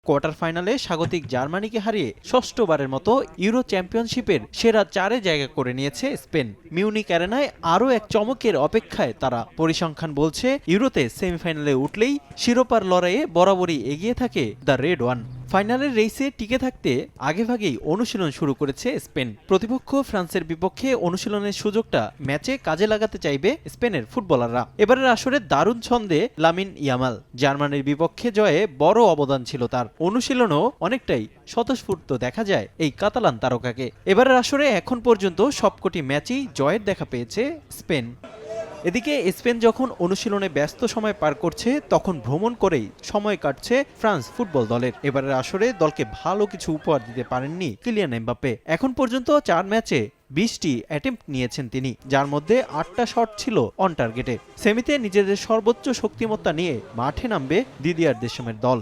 Quarter ফাইনালে স্বাগতিক জার্মানিকে হারিয়ে ষষ্ঠবারের মতো ইউরো চ্যাম্পিয়নশিপের সেরা 4-এ জায়গা করে নিয়েছে স্পেন। মিউনিক অ্যারেনায় আরও এক চমকের অপেক্ষায় তারা। পরিসংখ্যান বলছে ইউরোতে সেমিফাইনালে উঠলেই শিরোপার লড়াইয়ে বরাবরই এগিয়ে থাকে দ্য রেড ওয়ান। ফাইনালের রেসে টিকে থাকতে আগেভাগেই অনুশীলন শুরু করেছে স্পেন। প্রতিপক্ষ ফ্রান্সের বিপক্ষে অনুশীলনের সুযোগটা ম্যাচে কাজে লাগাতে চাইবে স্পেনের ফুটবলাররা। এবারের আসরে দারুণ ছন্দে লামিন ইয়ামাল। জার্মানির বিপক্ষে জয়ে বড় অবদান ছিল তার। অনুশীলনও অনেকটাই স্বতঃস্ফূর্ত দেখা যায় এই কাতালান তারকাকে। এবারের আসরে এখন পর্যন্ত সবকটি ম্যাচেই জয়ের দেখা পেয়েছে স্পেন। এদিকে স্পেন যখন অনুশীলনে ব্যস্ত সময় পার করছে, তখন ভ্রমণ করেই সময় কাটছে ফ্রান্স ফুটবল দলের। এবারের আসরে দলকে ভালো কিছু উপহার দিতে পারেননি কিলিয়ান এমবাপ্পে। এখন পর্যন্ত 4 ম্যাচে 20টি অ্যাটেম্প্ট নিয়েছেন তিনি, যার মধ্যে 8টা শট ছিল অন টার্গেটে। সেমিতে নিজেদের সর্বোচ্চ শক্তিমত্তা নিয়ে মাঠে নামবে দিদিয়ার দেশমের দল।